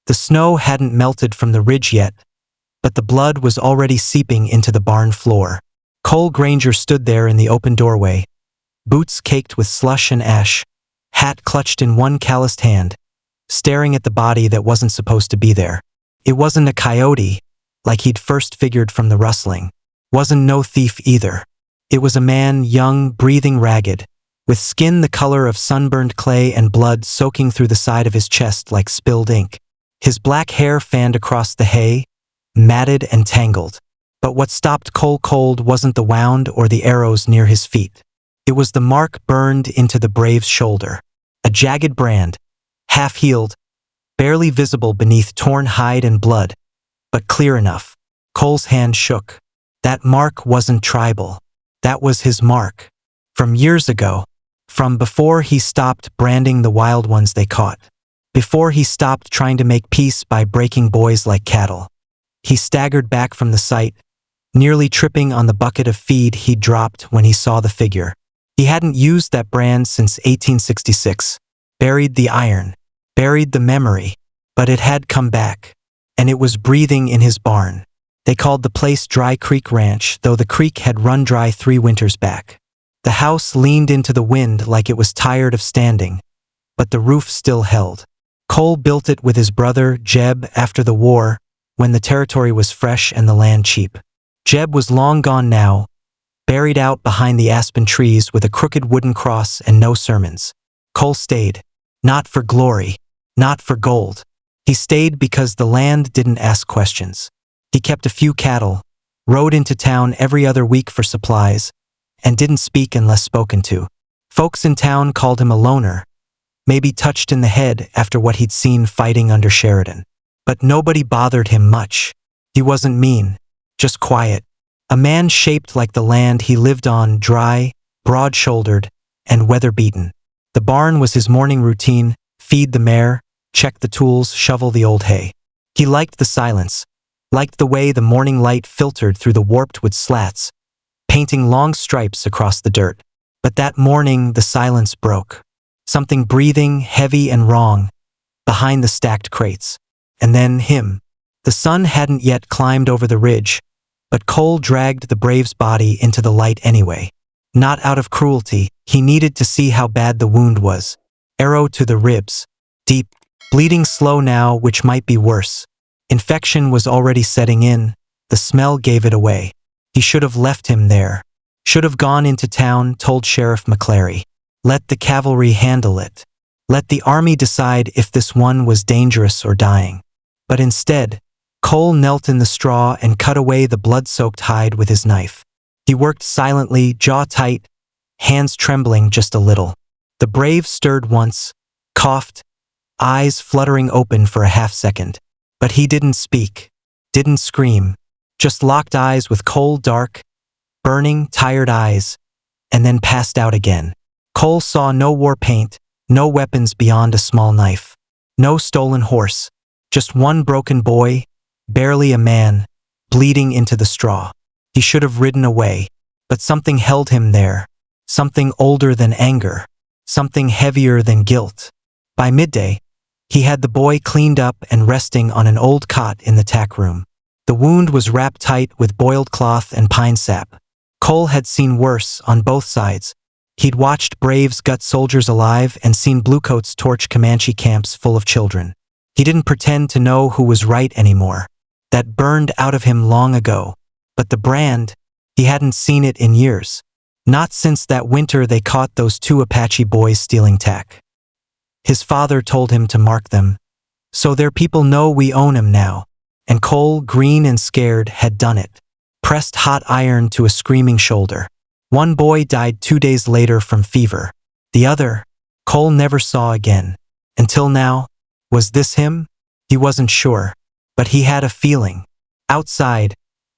The snow hadn't melted from the ridge yet, but the blood was already seeping into the barn floor. Cole Granger stood there in the open doorway, boots caked with slush and ash, hat clutched in one calloused hand, staring at the body that wasn't supposed to be there. It wasn't a coyote, like he'd first figured from the rustling. Wasn't no thief either. It was a man, young, breathing ragged, with skin the color of sunburned clay and blood soaking through the side of his chest like spilled ink. His black hair fanned across the hay, matted and tangled. But what stopped Cole cold wasn't the wound or the arrows near his feet. It was the mark burned into the brave's shoulder. A jagged brand, half-healed, barely visible beneath torn hide and blood, but clear enough. Cole's hand shook. That mark wasn't tribal. That was his mark. From years ago. From before he stopped branding the wild ones they caught. Before he stopped trying to make peace by breaking boys like cattle. He staggered back from the site, nearly tripping on the bucket of feed he'd dropped when he saw the figure. He hadn't used that brand since 1866. Buried the iron. Buried the memory. But it had come back. And it was breathing in his barn. They called the place Dry Creek Ranch, though the creek had run dry 3 winters back. The house leaned into the wind like it was tired of standing, but the roof still held. Cole built it with his brother, Jeb, after the war, when the territory was fresh and the land cheap. Jeb was long gone now, buried out behind the aspen trees with a crooked wooden cross and no sermons. Cole stayed. Not for glory, not for gold. He stayed because the land didn't ask questions. He kept a few cattle, rode into town every other week for supplies, and didn't speak unless spoken to. Folks in town called him a loner, maybe touched in the head after what he'd seen fighting under Sheridan. But nobody bothered him much. He wasn't mean, just quiet. A man shaped like the land he lived on, dry, broad-shouldered, and weather-beaten. The barn was his morning routine: feed the mare, check the tools, shovel the old hay. He liked the silence, liked the way the morning light filtered through the warped wood slats, painting long stripes across the dirt. But that morning the silence broke. Something breathing, heavy and wrong, behind the stacked crates. And then him. The sun hadn't yet climbed over the ridge, but Cole dragged the brave's body into the light anyway. Not out of cruelty, he needed to see how bad the wound was. Arrow to the ribs. Deep. Bleeding slow now, which might be worse. Infection was already setting in. The smell gave it away. He should have left him there. Should have gone into town, told Sheriff McClary. Let the cavalry handle it. Let the army decide if this one was dangerous or dying. But instead, Cole knelt in the straw and cut away the blood-soaked hide with his knife. He worked silently, jaw tight, hands trembling just a little. The brave stirred once, coughed, eyes fluttering open for a half-second. But he didn't speak, didn't scream, just locked eyes with cold, dark, burning, tired eyes, and then passed out again. Cole saw no war paint, no weapons beyond a small knife, no stolen horse, just one broken boy, barely a man, bleeding into the straw. He should have ridden away, but something held him there, something older than anger, something heavier than guilt. By midday, he had the boy cleaned up and resting on an old cot in the tack room. The wound was wrapped tight with boiled cloth and pine sap. Cole had seen worse on both sides. He'd watched braves gut soldiers alive and seen bluecoats torch Comanche camps full of children. He didn't pretend to know who was right anymore. That burned out of him long ago. But the brand, he hadn't seen it in years. Not since that winter they caught those 2 Apache boys stealing tack. His father told him to mark them. So their people know we own him now. And Cole, green and scared, had done it. Pressed hot iron to a screaming shoulder. One boy died 2 days later from fever. The other, Cole never saw again. Until now. Was this him? He wasn't sure. But he had a feeling. Outside,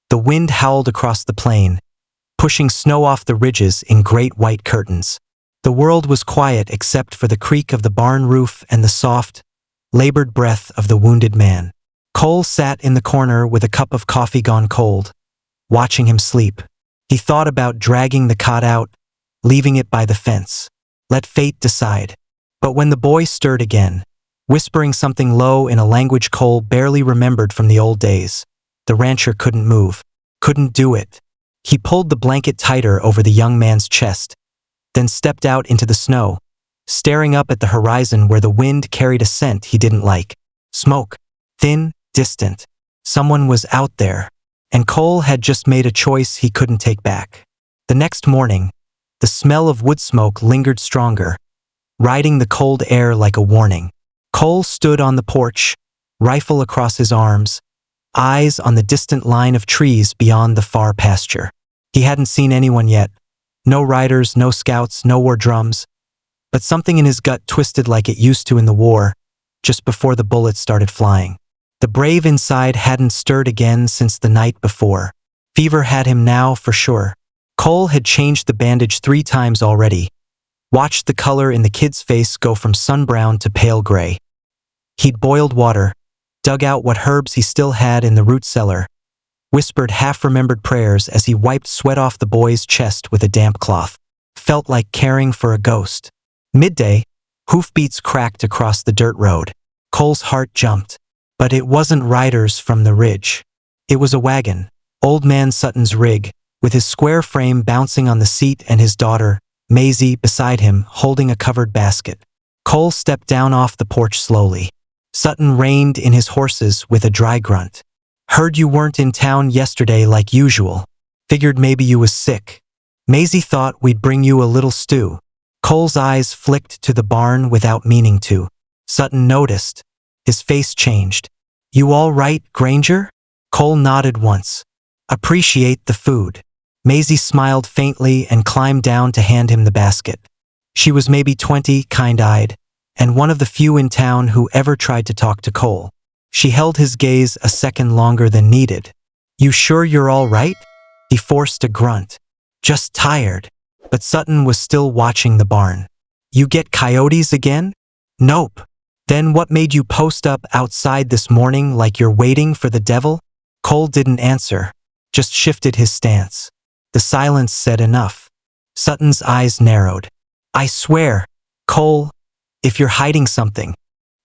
the wind howled across the plain, pushing snow off the ridges in great white curtains. The world was quiet except for the creak of the barn roof and the soft, labored breath of the wounded man. Cole sat in the corner with a cup of coffee gone cold, watching him sleep. He thought about dragging the cot out, leaving it by the fence. Let fate decide. But when the boy stirred again, whispering something low in a language Cole barely remembered from the old days. The rancher couldn't move. Couldn't do it. He pulled the blanket tighter over the young man's chest, then stepped out into the snow, staring up at the horizon where the wind carried a scent he didn't like. Smoke. Thin, distant. Someone was out there, and Cole had just made a choice he couldn't take back. The next morning, the smell of wood smoke lingered stronger, riding the cold air like a warning. Cole stood on the porch, rifle across his arms, eyes on the distant line of trees beyond the far pasture. He hadn't seen anyone yet. No riders, no scouts, no war drums. But something in his gut twisted like it used to in the war, just before the bullets started flying. The brave inside hadn't stirred again since the night before. Fever had him now for sure. Cole had changed the bandage 3 times already, watched the color in the kid's face go from sun-brown to pale gray. He'd boiled water, dug out what herbs he still had in the root cellar, whispered half-remembered prayers as he wiped sweat off the boy's chest with a damp cloth. Felt like caring for a ghost. Midday, hoofbeats cracked across the dirt road. Cole's heart jumped. But it wasn't riders from the ridge. It was a wagon, Old Man Sutton's rig, with his square frame bouncing on the seat and his daughter, Maisie, beside him, holding a covered basket. Cole stepped down off the porch slowly. Sutton reined in his horses with a dry grunt. Heard you weren't in town yesterday like usual. Figured maybe you was sick. Maisie thought we'd bring you a little stew. Cole's eyes flicked to the barn without meaning to. Sutton noticed. His face changed. You all right, Granger? Cole nodded once. Appreciate the food. Maisie smiled faintly and climbed down to hand him the basket. She was maybe 20, kind-eyed, and one of the few in town who ever tried to talk to Cole. She held his gaze a second longer than needed. You sure you're all right? He forced a grunt. Just tired. But Sutton was still watching the barn. You get coyotes again? Nope. Then what made you post up outside this morning like you're waiting for the devil? Cole didn't answer, just shifted his stance. The silence said enough. Sutton's eyes narrowed. I swear, Cole, if you're hiding something.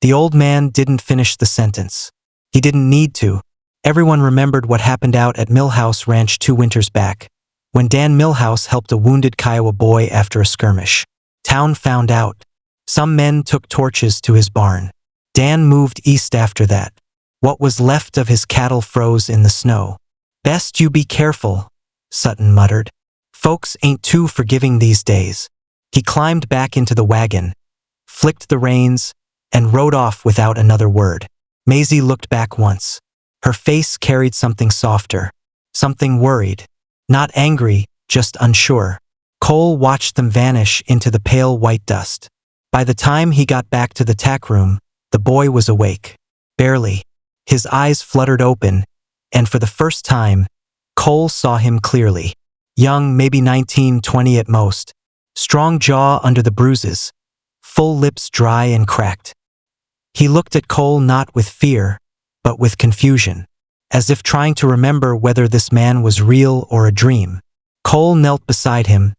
The old man didn't finish the sentence. He didn't need to. Everyone remembered what happened out at Millhouse Ranch 2 winters back, when Dan Millhouse helped a wounded Kiowa boy after a skirmish. Town found out. Some men took torches to his barn. Dan moved east after that. What was left of his cattle froze in the snow. Best you be careful, Sutton muttered. Folks ain't too forgiving these days. He climbed back into the wagon, flicked the reins, and rode off without another word. Maisie looked back once. Her face carried something softer, something worried. Not angry, just unsure. Cole watched them vanish into the pale white dust. By the time he got back to the tack room, the boy was awake. Barely. His eyes fluttered open, and for the first time, Cole saw him clearly. Young, maybe 19, 20 at most. Strong jaw under the bruises. Full lips dry and cracked. He looked at Cole not with fear, but with confusion, as if trying to remember whether this man was real or a dream. Cole knelt beside him,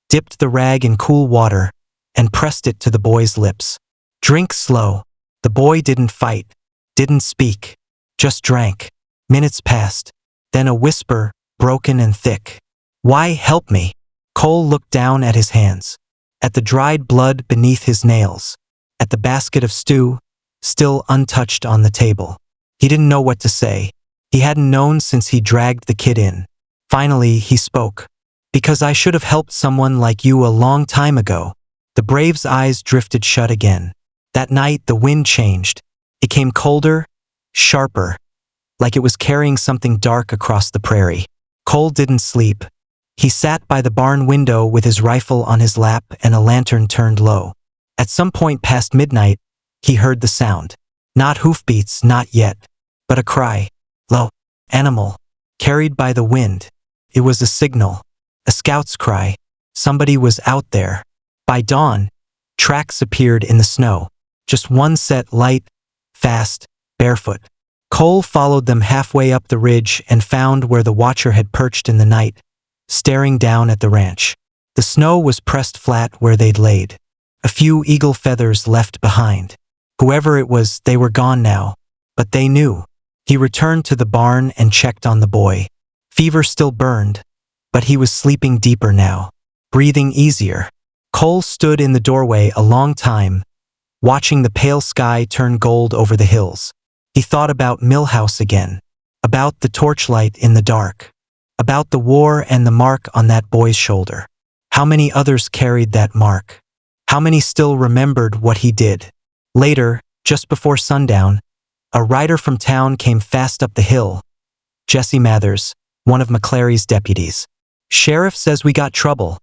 dipped the rag in cool water, and pressed it to the boy's lips. Drink slow. The boy didn't fight, didn't speak, just drank. Minutes passed. Then a whisper, broken and thick. Why help me? Cole looked down at his hands, at the dried blood beneath his nails, at the basket of stew, still untouched on the table. He didn't know what to say. He hadn't known since he dragged the kid in. Finally, he spoke. Because I should have helped someone like you a long time ago. The brave's eyes drifted shut again. That night, the wind changed. It came colder, sharper, like it was carrying something dark across the prairie. Cole didn't sleep. He sat by the barn window with his rifle on his lap and a lantern turned low. At some point past midnight, he heard the sound. Not hoofbeats, not yet, but a cry. Low. Animal. Carried by the wind. It was a signal. A scout's cry. Somebody was out there. By dawn, tracks appeared in the snow. Just one set, light, fast, barefoot. Cole followed them halfway up the ridge and found where the watcher had perched in the night, staring down at the ranch. The snow was pressed flat where they'd laid. A few eagle feathers left behind. Whoever it was, they were gone now. But they knew. He returned to the barn and checked on the boy. Fever still burned, but he was sleeping deeper now, breathing easier. Cole stood in the doorway a long time, watching the pale sky turn gold over the hills. He thought about Millhouse again, about the torchlight in the dark, about the war and the mark on that boy's shoulder. How many others carried that mark? How many still remembered what he did? Later, just before sundown, a rider from town came fast up the hill. Jesse Mathers, one of McClary's deputies. "Sheriff says we got trouble,"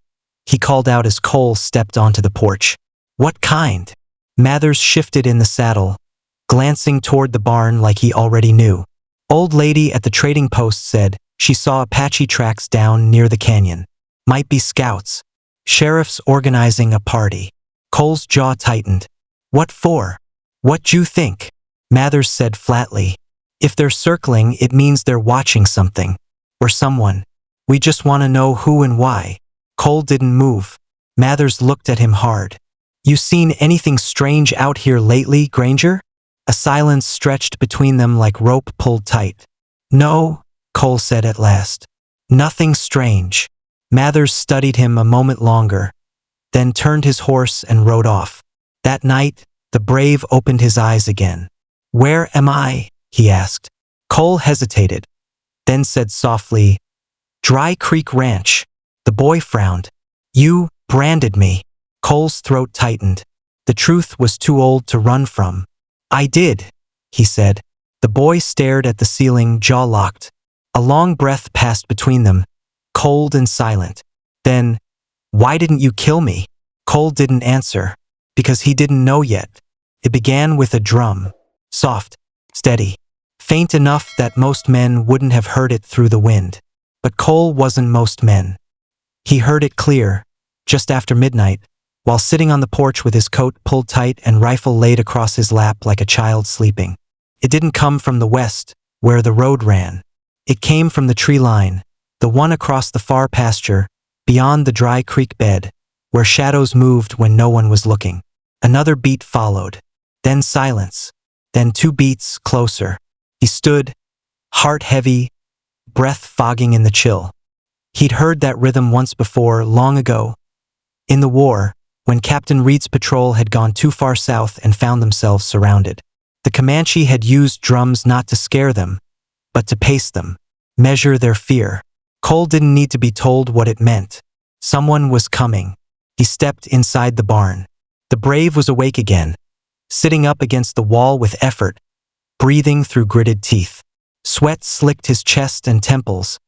he called out as Cole stepped onto the porch. "What kind?" Mathers shifted in the saddle, glancing toward the barn like he already knew. "Old lady at the trading post said she saw Apache tracks down near the canyon. Might be scouts. Sheriff's organizing a party." Cole's jaw tightened. "What for?" "What you think?" Mathers said flatly. "If they're circling, it means they're watching something. Or someone. We just want to know who and why." Cole didn't move. Mathers looked at him hard. "You seen anything strange out here lately, Granger?" A silence stretched between them like rope pulled tight. "No," Cole said at last. "Nothing strange." Mathers studied him a moment longer, then turned his horse and rode off. That night, the brave opened his eyes again. "Where am I?" he asked. Cole hesitated, then said softly, "Dry Creek Ranch." The boy frowned. "You branded me." Cole's throat tightened. The truth was too old to run from. "I did," he said. The boy stared at the ceiling, jaw locked. A long breath passed between them, cold and silent. Then, "Why didn't you kill me?" Cole didn't answer, because he didn't know yet. It began with a drum. Soft, steady, faint enough that most men wouldn't have heard it through the wind. But Cole wasn't most men. He heard it clear, just after midnight, while sitting on the porch with his coat pulled tight and rifle laid across his lap like a child sleeping. It didn't come from the west, where the road ran. It came from the tree line, the one across the far pasture, beyond the dry creek bed, where shadows moved when no one was looking. Another beat followed, then silence, then 2 beats closer. He stood, heart heavy, breath fogging in the chill. He'd heard that rhythm once before, long ago. In the war, when Captain Reed's patrol had gone too far south and found themselves surrounded. The Comanche had used drums not to scare them, but to pace them, measure their fear. Cole didn't need to be told what it meant. Someone was coming. He stepped inside the barn. The brave was awake again, sitting up against the wall with effort, breathing through gritted teeth. Sweat slicked his chest and temples,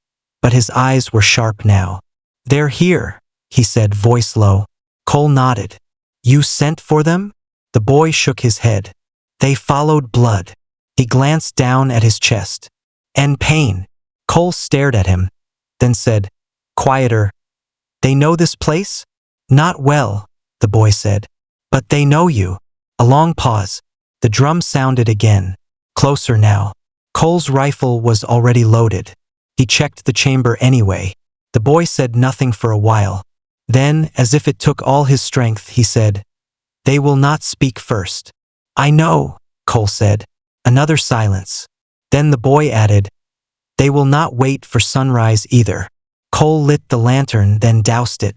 but his eyes were sharp now. "They're here," he said, voice low. Cole nodded. "You sent for them?" The boy shook his head. "They followed blood." He glanced down at his chest. "And pain." Cole stared at him, then said, quieter, "They know this place?" "Not well," the boy said. "But they know you." A long pause. The drum sounded again, closer now. Cole's rifle was already loaded. He checked the chamber anyway. The boy said nothing for a while. Then, as if it took all his strength, he said, "They will not speak first." "I know," Cole said. Another silence. Then the boy added, "They will not wait for sunrise either." Cole lit the lantern, then doused it.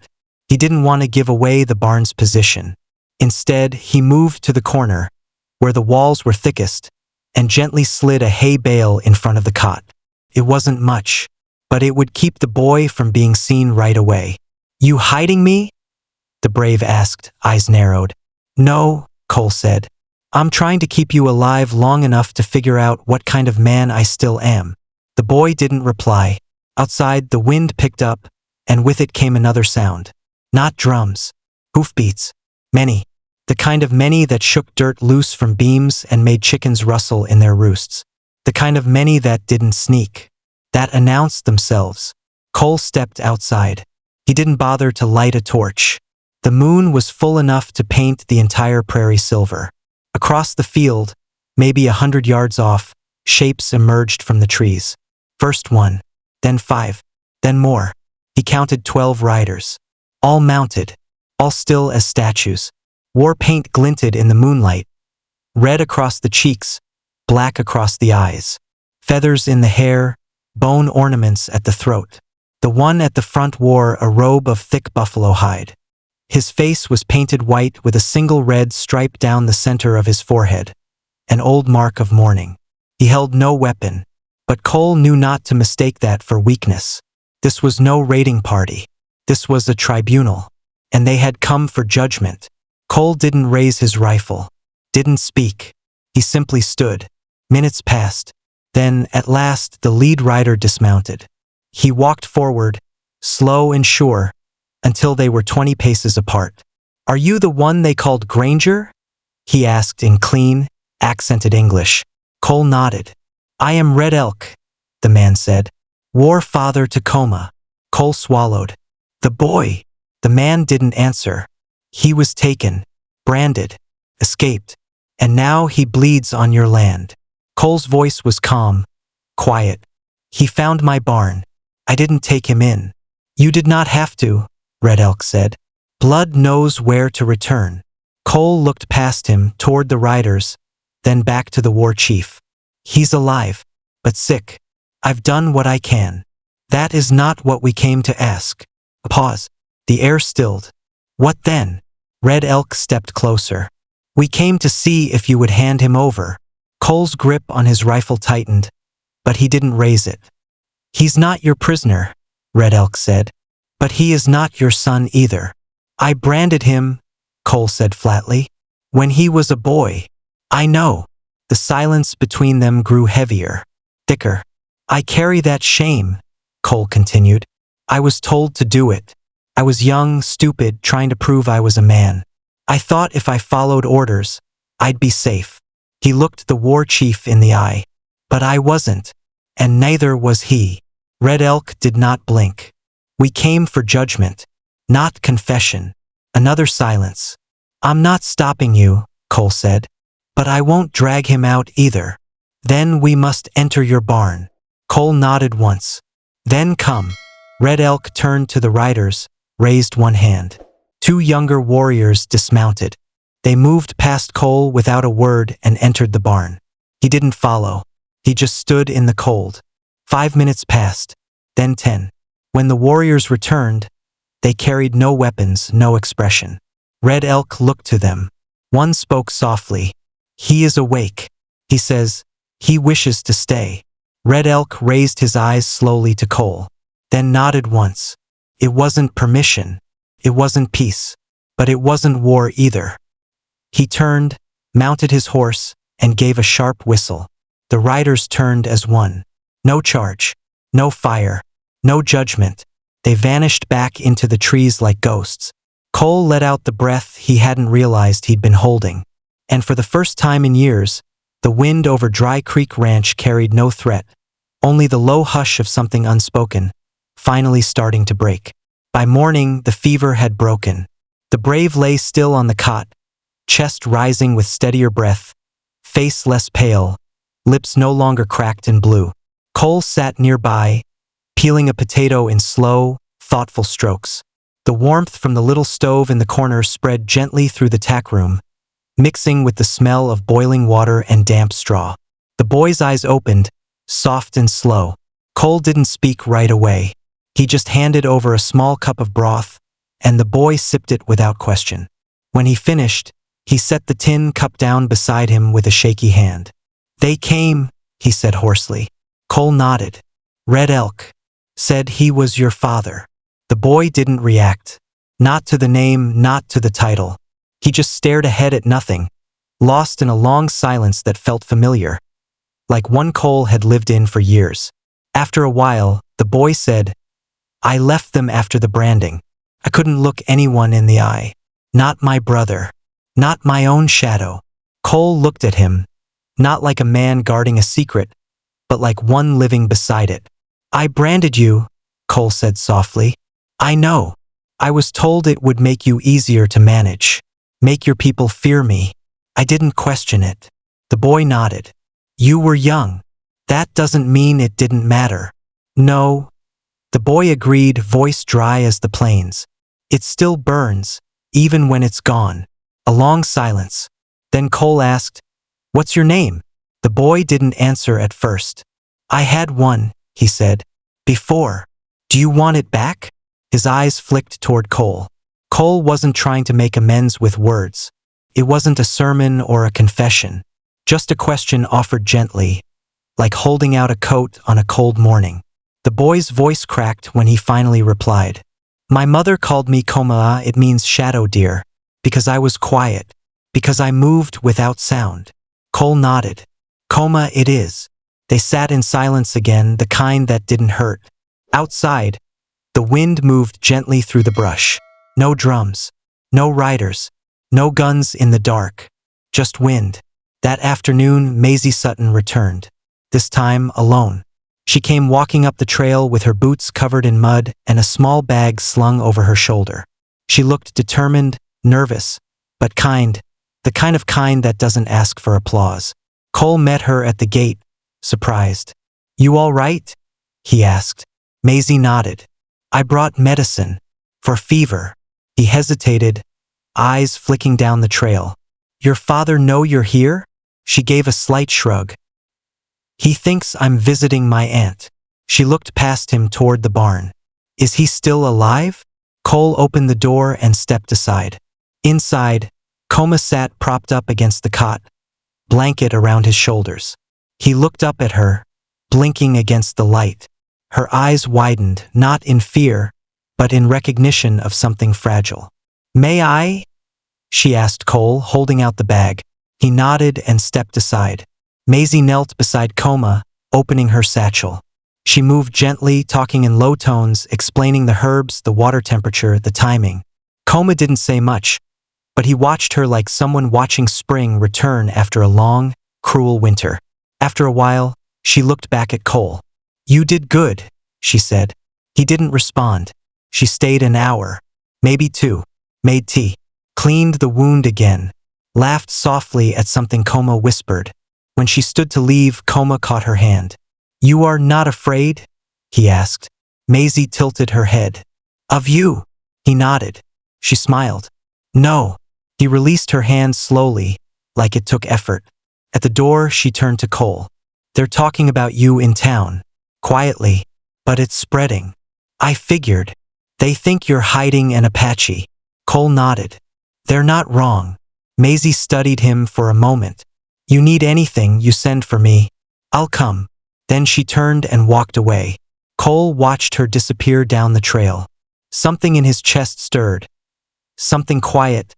He didn't want to give away the barn's position. Instead, he moved to the corner, where the walls were thickest, and gently slid a hay bale in front of the cot. It wasn't much, but it would keep the boy from being seen right away. "You hiding me?" the brave asked, eyes narrowed. "No," Cole said. "I'm trying to keep you alive long enough to figure out what kind of man I still am." The boy didn't reply. Outside, the wind picked up, and with it came another sound. Not drums. Hoofbeats. Many. The kind of many that shook dirt loose from beams and made chickens rustle in their roosts. The kind of many that didn't sneak. That announced themselves. Cole stepped outside. He didn't bother to light a torch. The moon was full enough to paint the entire prairie silver. Across the field, maybe 100 yards off, shapes emerged from the trees. First 1, then 5, then more. He counted 12 riders. All mounted, all still as statues. War paint glinted in the moonlight, red across the cheeks, black across the eyes, feathers in the hair, bone ornaments at the throat. The one at the front wore a robe of thick buffalo hide. His face was painted white with a single red stripe down the center of his forehead, an old mark of mourning. He held no weapon, but Cole knew not to mistake that for weakness. This was no raiding party. This was a tribunal, and they had come for judgment. Cole didn't raise his rifle, didn't speak. He simply stood. Minutes passed. Then, at last, the lead rider dismounted. He walked forward, slow and sure, until they were 20 paces apart. "Are you the one they called Granger?" he asked in clean, accented English. Cole nodded. "I am Red Elk," the man said. "War Father Tacoma." Cole swallowed. "The boy." The man didn't answer. "He was taken, branded, escaped, and now he bleeds on your land." Cole's voice was calm, quiet. "He found my barn. I didn't take him in." "You did not have to," Red Elk said. "Blood knows where to return." Cole looked past him toward the riders, then back to the war chief. "He's alive, but sick. I've done what I can." "That is not what we came to ask." A pause. The air stilled. "What then?" Red Elk stepped closer. "We came to see if you would hand him over." Cole's grip on his rifle tightened, but he didn't raise it. "He's not your prisoner," Red Elk said, "but he is not your son either." "I branded him," Cole said flatly, "when he was a boy." "I know." The silence between them grew heavier, thicker. "I carry that shame," Cole continued. "I was told to do it. I was young, stupid, trying to prove I was a man. I thought if I followed orders, I'd be safe." He looked the war chief in the eye. "But I wasn't, and neither was he." Red Elk did not blink. "We came for judgment, not confession." Another silence. "I'm not stopping you," Cole said, "but I won't drag him out either." "Then we must enter your barn." Cole nodded once. "Then come." Red Elk turned to the riders, raised one hand. Two younger warriors dismounted. They moved past Cole without a word and entered the barn. He didn't follow. He just stood in the cold. 5 minutes passed, then 10. When the warriors returned, they carried no weapons, no expression. Red Elk looked to them. One spoke softly. "He is awake. He says he wishes to stay." Red Elk raised his eyes slowly to Cole, then nodded once. It wasn't permission. It wasn't peace. But it wasn't war either. He turned, mounted his horse, and gave a sharp whistle. The riders turned as one. No charge, no fire, no judgment. They vanished back into the trees like ghosts. Cole let out the breath he hadn't realized he'd been holding. And for the first time in years, the wind over Dry Creek Ranch carried no threat, only the low hush of something unspoken, finally starting to break. By morning, the fever had broken. The brave lay still on the cot, chest rising with steadier breath, face less pale, lips no longer cracked and blue. Cole sat nearby, peeling a potato in slow, thoughtful strokes. The warmth from the little stove in the corner spread gently through the tack room, mixing with the smell of boiling water and damp straw. The boy's eyes opened, soft and slow. Cole didn't speak right away. He just handed over a small cup of broth, and the boy sipped it without question. When he finished, he set the tin cup down beside him with a shaky hand. "They came," he said hoarsely. Cole nodded. "Red Elk said he was your father." The boy didn't react. Not to the name, not to the title. He just stared ahead at nothing, lost in a long silence that felt familiar, like one Cole had lived in for years. After a while, the boy said, "I left them after the branding. I couldn't look anyone in the eye. Not my brother. Not my own shadow." Cole looked at him, not like a man guarding a secret, but like one living beside it. "I branded you," Cole said softly. "I know. I was told it would make you easier to manage. Make your people fear me. I didn't question it." The boy nodded. "You were young. That doesn't mean it didn't matter." "No." The boy agreed, voice dry as the plains. "It still burns, even when it's gone." A long silence. Then Cole asked, What's your name? The boy didn't answer at first. I had one, he said. Before. Do you want it back? His eyes flicked toward Cole. Cole wasn't trying to make amends with words. It wasn't a sermon or a confession. Just a question offered gently, like holding out a coat on a cold morning. The boy's voice cracked when he finally replied. My mother called me Komaa, it means shadow deer, because I was quiet, because I moved without sound. Cole nodded. Koma it is. They sat in silence again, the kind that didn't hurt. Outside, the wind moved gently through the brush. No drums, no riders, no guns in the dark, just wind. That afternoon, Maisie Sutton returned, this time alone. She came walking up the trail with her boots covered in mud and a small bag slung over her shoulder. She looked determined, nervous, but kind, the kind of kind that doesn't ask for applause. Cole met her at the gate, surprised. You all right? He asked. Maisie nodded. I brought medicine. For fever. He hesitated, eyes flicking down the trail. Your father know you're here? She gave a slight shrug. He thinks I'm visiting my aunt. She looked past him toward the barn. Is he still alive? Cole opened the door and stepped aside. Inside, Koma sat propped up against the cot, blanket around his shoulders. He looked up at her, blinking against the light. Her eyes widened, not in fear, but in recognition of something fragile. May I? She asked Cole, holding out the bag. He nodded and stepped aside. Maisie knelt beside Koma, opening her satchel. She moved gently, talking in low tones, explaining the herbs, the water temperature, the timing. Koma didn't say much, but he watched her like someone watching spring return after a long, cruel winter. After a while, she looked back at Cole. You did good, she said. He didn't respond. She stayed an hour, maybe two, made tea, cleaned the wound again, laughed softly at something Koma whispered. When she stood to leave, Koma caught her hand. You are not afraid? He asked. Maisie tilted her head. Of you? He nodded. She smiled. No. He released her hand slowly, like it took effort. At the door, she turned to Cole. They're talking about you in town. Quietly. But it's spreading. I figured. They think you're hiding an Apache. Cole nodded. They're not wrong. Maisie studied him for a moment. You need anything, you send for me. I'll come. Then she turned and walked away. Cole watched her disappear down the trail. Something in his chest stirred. Something quiet,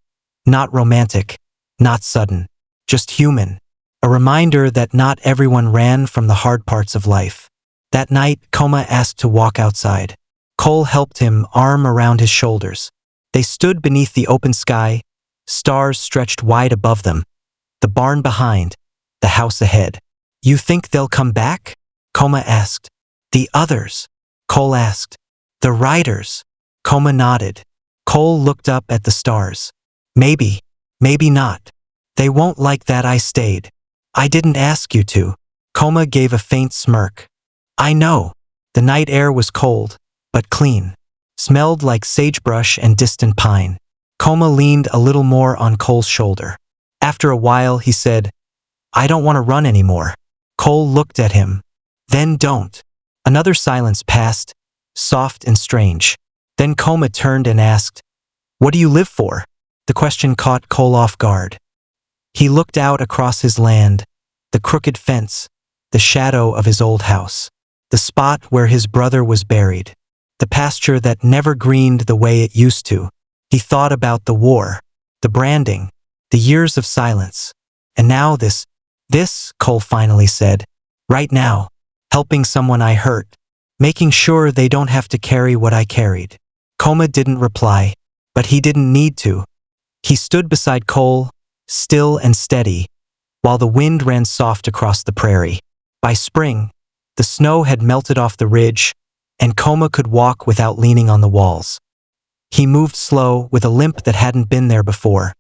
not romantic, not sudden, just human. A reminder that not everyone ran from the hard parts of life. That night, Koma asked to walk outside. Cole helped him, arm around his shoulders. They stood beneath the open sky, stars stretched wide above them. The barn behind, the house ahead. You think they'll come back? Koma asked. The others? Cole asked. The riders? Koma nodded. Cole looked up at the stars. Maybe, maybe not. They won't like that I stayed. I didn't ask you to. Koma gave a faint smirk. I know. The night air was cold, but clean. Smelled like sagebrush and distant pine. Koma leaned a little more on Cole's shoulder. After a while, he said, I don't want to run anymore. Cole looked at him. Then don't. Another silence passed, soft and strange. Then Koma turned and asked, What do you live for? The question caught Cole off guard. He looked out across his land, the crooked fence, the shadow of his old house, the spot where his brother was buried, the pasture that never greened the way it used to. He thought about the war, the branding, the years of silence. And now this, Cole finally said. Right now, helping someone I hurt, making sure they don't have to carry what I carried. Koma didn't reply, but he didn't need to. He stood beside Cole, still and steady, while the wind ran soft across the prairie. By spring, the snow had melted off the ridge, and Koma could walk without leaning on the walls. He moved slow, with a limp that hadn't been there before.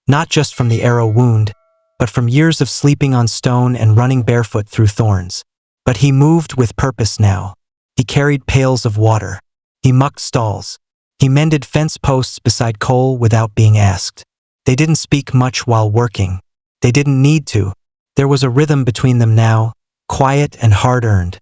Not just from the arrow wound, but from years of sleeping on stone and running barefoot through thorns. But he moved with purpose now. He carried pails of water. He mucked stalls. He mended fence posts beside Cole without being asked. They didn't speak much while working. They didn't need to. There was a rhythm between them now, quiet and hard-earned.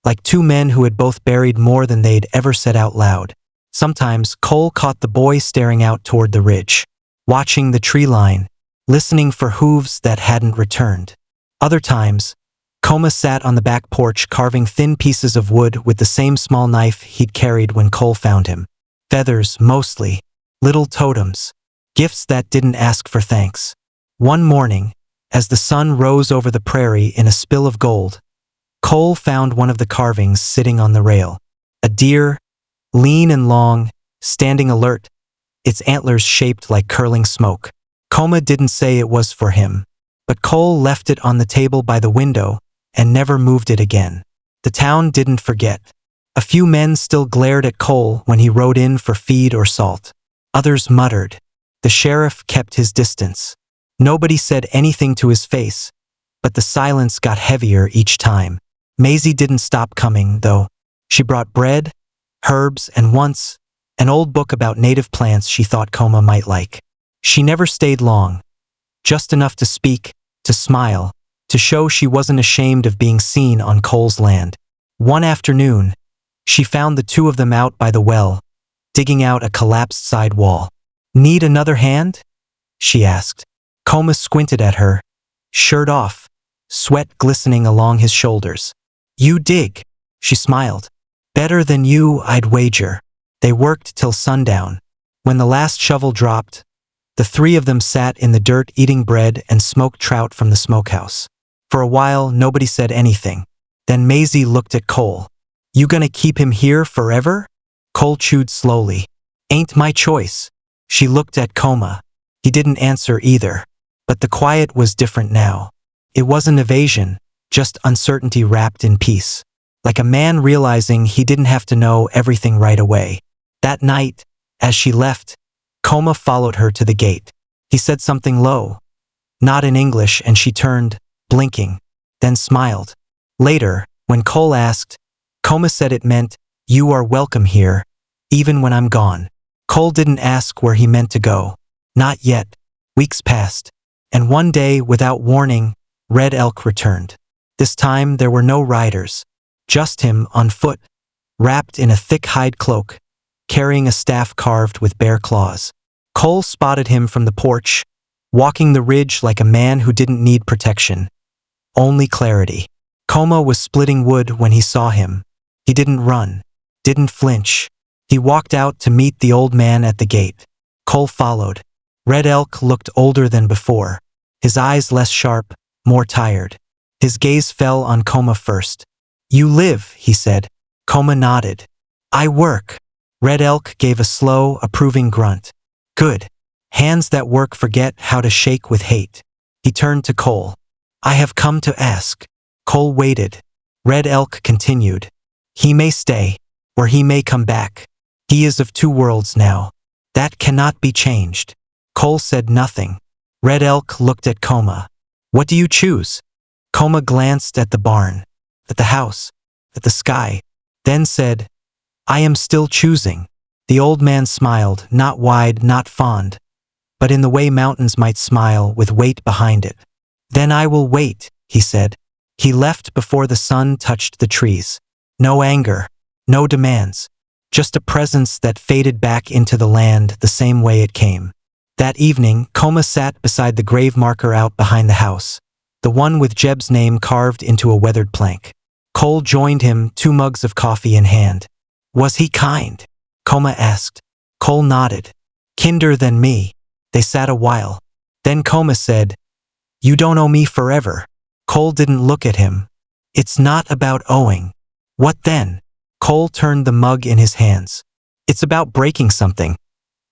Like two men who had both buried more than they'd ever said out loud. Sometimes, Cole caught the boy staring out toward the ridge, watching the tree line, listening for hooves that hadn't returned. Other times, Coma sat on the back porch carving thin pieces of wood with the same small knife he'd carried when Cole found him. Feathers, mostly. Little totems. Gifts that didn't ask for thanks. One morning, as the sun rose over the prairie in a spill of gold, Cole found one of the carvings sitting on the rail. A deer, lean and long, standing alert, its antlers shaped like curling smoke. Coma didn't say it was for him, but Cole left it on the table by the window and never moved it again. The town didn't forget. A few men still glared at Cole when he rode in for feed or salt. Others muttered. The sheriff kept his distance. Nobody said anything to his face, but the silence got heavier each time. Maisie didn't stop coming, though. She brought bread, herbs, and once, an old book about native plants she thought Coma might like. She never stayed long. Just enough to speak, to smile, to show she wasn't ashamed of being seen on Cole's land. One afternoon, she found the two of them out by the well, digging out a collapsed side wall. "Need another hand?" she asked. Coma squinted at her, shirt off, sweat glistening along his shoulders. "You dig," she smiled. "Better than you, I'd wager." They worked till sundown. When the last shovel dropped, the three of them sat in the dirt eating bread and smoked trout from the smokehouse. For a while, nobody said anything. Then Maisie looked at Cole. "You gonna keep him here forever?" Cole chewed slowly. "Ain't my choice." She looked at Coma. He didn't answer either. But the quiet was different now. It wasn't evasion, just uncertainty wrapped in peace. Like a man realizing he didn't have to know everything right away. That night, as she left, Coma followed her to the gate. He said something low, not in English, and she turned, blinking, then smiled. Later, when Cole asked, Coma said it meant, "You are welcome here, even when I'm gone." Cole didn't ask where he meant to go. Not yet. Weeks passed, and one day, without warning, Red Elk returned. This time there were no riders, just him on foot, wrapped in a thick hide cloak, carrying a staff carved with bare claws. Cole spotted him from the porch, walking the ridge like a man who didn't need protection, only clarity. Coma was splitting wood when he saw him. He didn't run, didn't flinch. He walked out to meet the old man at the gate. Cole followed. Red Elk looked older than before, his eyes less sharp, more tired. His gaze fell on Coma first. "You live," he said. Coma nodded. "I work." Red Elk gave a slow, approving grunt. "Good. Hands that work forget how to shake with hate." He turned to Cole. "I have come to ask." Cole waited. Red Elk continued. "He may stay, or he may come back. He is of two worlds now. That cannot be changed." Cole said nothing. Red Elk looked at Coma. "What do you choose?" Coma glanced at the barn, at the house, at the sky, then said, "I am still choosing." The old man smiled, not wide, not fond, but in the way mountains might smile with weight behind it. "Then I will wait," he said. He left before the sun touched the trees. No anger, no demands, just a presence that faded back into the land the same way it came. That evening, Coma sat beside the grave marker out behind the house, the one with Jeb's name carved into a weathered plank. Cole joined him, 2 mugs of coffee in hand. "Was he kind?" Coma asked. Cole nodded. "Kinder than me." They sat a while. Then Coma said, "You don't owe me forever." Cole didn't look at him. "It's not about owing." "What then?" Cole turned the mug in his hands. "It's about breaking something,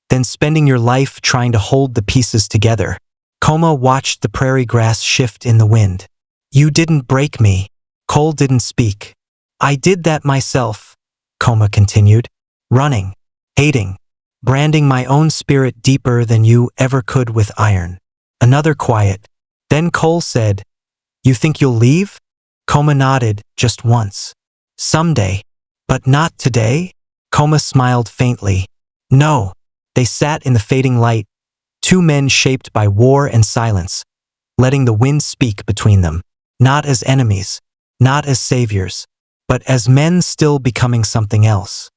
then spending your life trying to hold the pieces together." Coma watched the prairie grass shift in the wind. "You didn't break me." Cole didn't speak. "I did that myself," Coma continued. "Running, hating, branding my own spirit deeper than you ever could with iron." Another quiet. Then Cole said, "You think you'll leave?" Coma nodded, just once. "Someday. But not today?" Coma smiled faintly. "No." They sat in the fading light, 2 men shaped by war and silence, letting the wind speak between them, not as enemies, not as saviors, but as men still becoming something else.